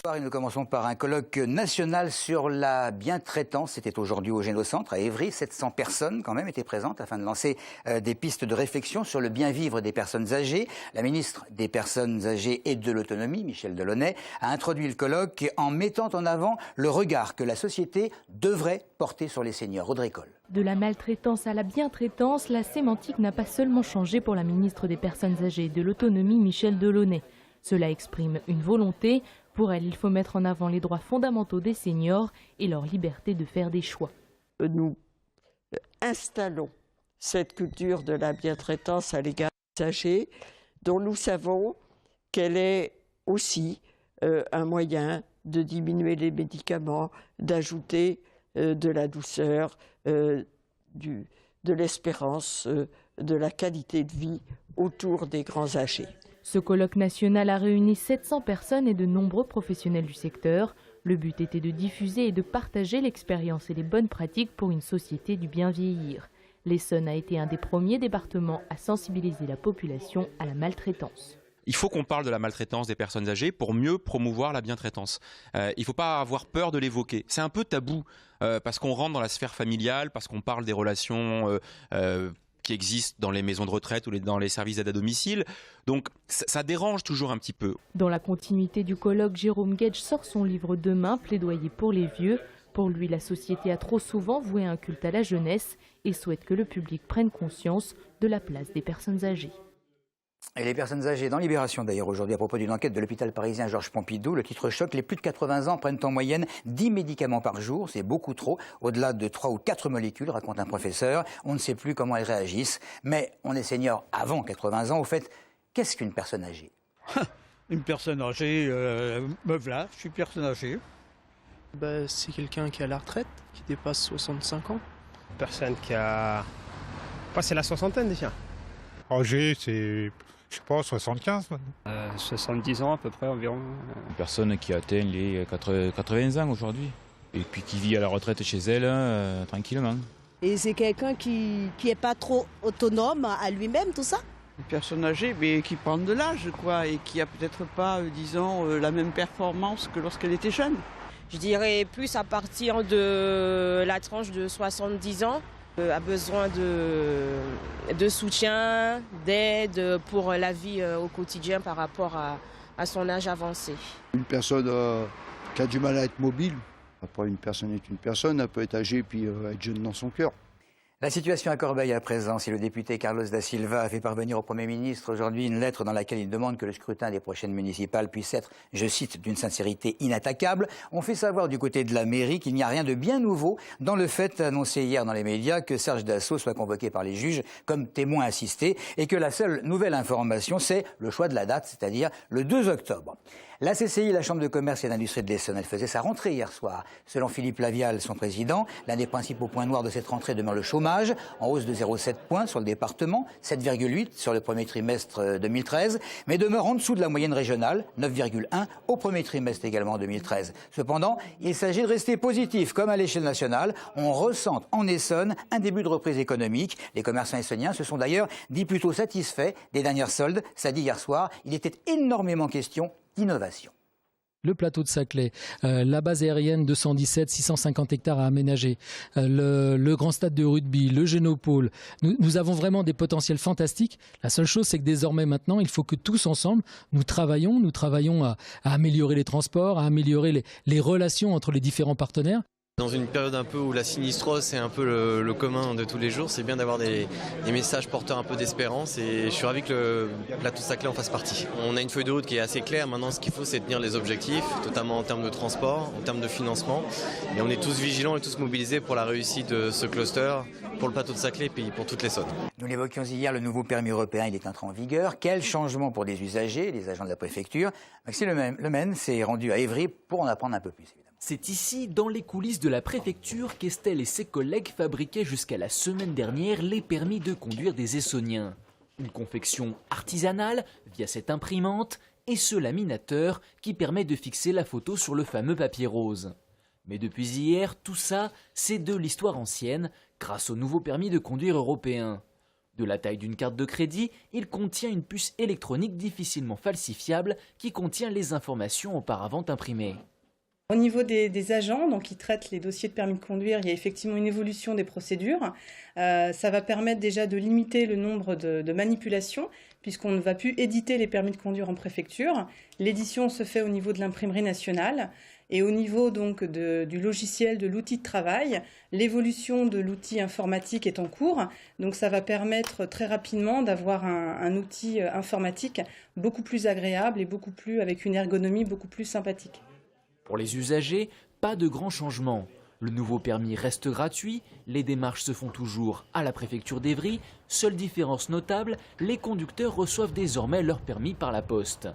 Bonsoir et nous commençons par un colloque national sur la bientraitance. C'était aujourd'hui au Génocentre à Évry. 700 personnes quand même étaient présentes afin de lancer des pistes de réflexion sur le bien-vivre des personnes âgées. La ministre des Personnes âgées et de l'Autonomie, Michèle Delaunay, a introduit le colloque en mettant en avant le regard que la société devrait porter sur les seniors. Audrey Coll. De la maltraitance à la bientraitance, la sémantique n'a pas seulement changé pour la ministre des Personnes âgées et de l'Autonomie, Michèle Delaunay. Cela exprime une volonté. Pour elle, il faut mettre en avant les droits fondamentaux des seniors et leur liberté de faire des choix. Nous installons cette culture de la bientraitance à l'égard des âgés, dont nous savons qu'elle est aussi un moyen de diminuer les médicaments, d'ajouter de la douceur, de l'espérance, de la qualité de vie autour des grands âgés. Ce colloque national a réuni 700 personnes et de nombreux professionnels du secteur. Le but était de diffuser et de partager l'expérience et les bonnes pratiques pour une société du bien vieillir. L'Essonne a été un des premiers départements à sensibiliser la population à la maltraitance. Il faut qu'on parle de la maltraitance des personnes âgées pour mieux promouvoir la bientraitance. Il ne faut pas avoir peur de l'évoquer. C'est un peu tabou parce qu'on rentre dans la sphère familiale, parce qu'on parle des relations qui existent dans les maisons de retraite ou dans les services d'aide à domicile. Donc ça dérange toujours un petit peu. Dans la continuité du colloque, Jérôme Gage sort son livre Demain, plaidoyer pour les vieux. Pour lui, la société a trop souvent voué un culte à la jeunesse et souhaite que le public prenne conscience de la place des personnes âgées. Et les personnes âgées dans Libération d'ailleurs aujourd'hui à propos d'une enquête de l'hôpital parisien Georges Pompidou. Le titre choque, les plus de 80 ans prennent en moyenne 10 médicaments par jour. C'est beaucoup trop, au-delà de 3 ou 4 molécules, raconte un professeur. On ne sait plus comment elles réagissent. Mais on est senior avant 80 ans. Au fait, qu'est-ce qu'une personne âgée? Une personne âgée, me voilà, je suis personne âgée. C'est quelqu'un qui est à la retraite, qui dépasse 65 ans. Une personne qui a passé la soixantaine déjà. Âgé, c'est, je sais pas, 75 maintenant. 70 ans à peu près environ. Une personne qui atteint les 80 ans aujourd'hui et puis qui vit à la retraite chez elle tranquillement. Et c'est quelqu'un qui est pas trop autonome à lui-même, tout ça. Une personne âgée, mais qui prend de l'âge, quoi, et qui a peut-être pas, disons, la même performance que lorsqu'elle était jeune. Je dirais plus à partir de la tranche de 70 ans. A besoin de soutien, d'aide pour la vie au quotidien par rapport à son âge avancé. Une personne qui a du mal à être mobile, après une personne est une personne, elle peut être âgée puis être jeune dans son cœur. La situation à Corbeil à présent, si le député Carlos da Silva a fait parvenir au Premier ministre aujourd'hui une lettre dans laquelle il demande que le scrutin des prochaines municipales puisse être, je cite, d'une sincérité inattaquable, on fait savoir du côté de la mairie qu'il n'y a rien de bien nouveau dans le fait annoncé hier dans les médias que Serge Dassault soit convoqué par les juges comme témoin assisté et que la seule nouvelle information, c'est le choix de la date, c'est-à-dire le 2 octobre. La CCI, la Chambre de commerce et d'industrie de l'Essonne, elle faisait sa rentrée hier soir. Selon Philippe Lavial, son président, l'un des principaux points noirs de cette rentrée demeure le chômage, en hausse de 0,7 points sur le département, 7,8 sur le premier trimestre 2013, mais demeure en dessous de la moyenne régionale, 9,1 au premier trimestre également 2013. Cependant, il s'agit de rester positif, comme à l'échelle nationale. On ressent en Essonne un début de reprise économique. Les commerçants essonniens se sont d'ailleurs dit plutôt satisfaits des dernières soldes. Ça dit hier soir, il était énormément question d'innovation. Le plateau de Saclay, la base aérienne 217, 650 hectares à aménager, le grand stade de rugby, le Génopôle. Nous avons vraiment des potentiels fantastiques. La seule chose, c'est que désormais maintenant, il faut que tous ensemble, nous travaillons à améliorer les transports, à améliorer les relations entre les différents partenaires. Dans une période un peu où la sinistrose c'est un peu le commun de tous les jours, c'est bien d'avoir des messages porteurs un peu d'espérance et je suis ravi que le plateau de Saclay en fasse partie. On a une feuille de route qui est assez claire, maintenant ce qu'il faut c'est tenir les objectifs, notamment en termes de transport, en termes de financement et on est tous vigilants et tous mobilisés pour la réussite de ce cluster, pour le plateau de Saclay et puis pour toutes les zones. Nous l'évoquions hier, le nouveau permis européen il est entré en vigueur. Quel changement pour les usagers, les agents de la préfecture? Maxime Lemaine s'est rendu à Évry pour en apprendre un peu plus évidemment. C'est ici, dans les coulisses de la préfecture, qu'Estelle et ses collègues fabriquaient jusqu'à la semaine dernière les permis de conduire des Essonniens. Une confection artisanale via cette imprimante et ce laminateur qui permet de fixer la photo sur le fameux papier rose. Mais depuis hier, tout ça, c'est de l'histoire ancienne grâce au nouveau permis de conduire européen. De la taille d'une carte de crédit, il contient une puce électronique difficilement falsifiable qui contient les informations auparavant imprimées. Au niveau des agents qui traitent les dossiers de permis de conduire, il y a effectivement une évolution des procédures. Ça va permettre déjà de limiter le nombre de manipulations, puisqu'on ne va plus éditer les permis de conduire en préfecture. L'édition se fait au niveau de l'imprimerie nationale. Et au niveau du logiciel, de l'outil de travail, l'évolution de l'outil informatique est en cours. Donc ça va permettre très rapidement d'avoir un outil informatique beaucoup plus agréable et avec une ergonomie beaucoup plus sympathique. Pour les usagers, pas de grands changements. Le nouveau permis reste gratuit, les démarches se font toujours à la préfecture d'Évry. Seule différence notable, les conducteurs reçoivent désormais leur permis par la poste.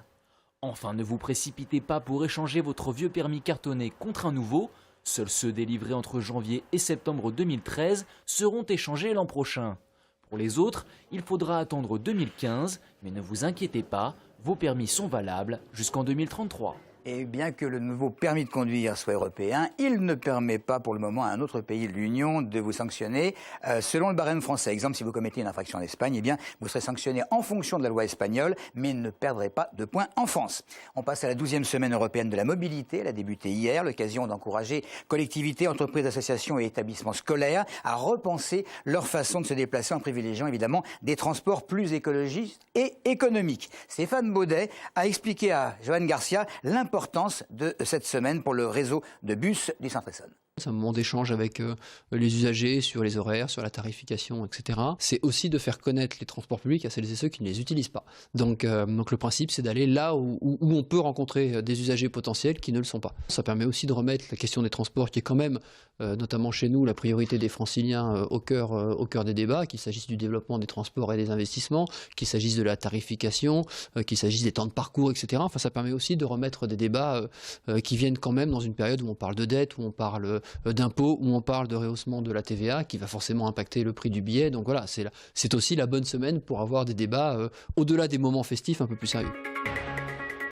Enfin, ne vous précipitez pas pour échanger votre vieux permis cartonné contre un nouveau. Seuls ceux délivrés entre janvier et septembre 2013 seront échangés l'an prochain. Pour les autres, il faudra attendre 2015, mais ne vous inquiétez pas, vos permis sont valables jusqu'en 2033. Et bien que le nouveau permis de conduire soit européen, il ne permet pas pour le moment à un autre pays de l'Union de vous sanctionner selon le barème français. Exemple, si vous commettez une infraction en Espagne, eh bien, vous serez sanctionné en fonction de la loi espagnole, mais ne perdrez pas de points en France. On passe à la 12e semaine européenne de la mobilité. Elle a débuté hier, l'occasion d'encourager collectivités, entreprises, associations et établissements scolaires à repenser leur façon de se déplacer en privilégiant évidemment des transports plus écologistes et économiques. Stéphane Baudet a expliqué à Joanne Garcia l'importance de cette semaine pour le réseau de bus du Centre-Essonne. C'est un moment d'échange avec les usagers sur les horaires, sur la tarification, etc. C'est aussi de faire connaître les transports publics à celles et ceux qui ne les utilisent pas. Donc le principe, c'est d'aller là où on peut rencontrer des usagers potentiels qui ne le sont pas. Ça permet aussi de remettre la question des transports, qui est quand même, notamment chez nous, la priorité des franciliens au cœur des débats, qu'il s'agisse du développement des transports et des investissements, qu'il s'agisse de la tarification, qu'il s'agisse des temps de parcours, etc. Enfin, ça permet aussi de remettre des débats qui viennent quand même dans une période où on parle de dette, où on parle d'impôts, où on parle de rehaussement de la TVA qui va forcément impacter le prix du billet. Donc voilà, c'est aussi la bonne semaine pour avoir des débats au-delà des moments festifs un peu plus sérieux.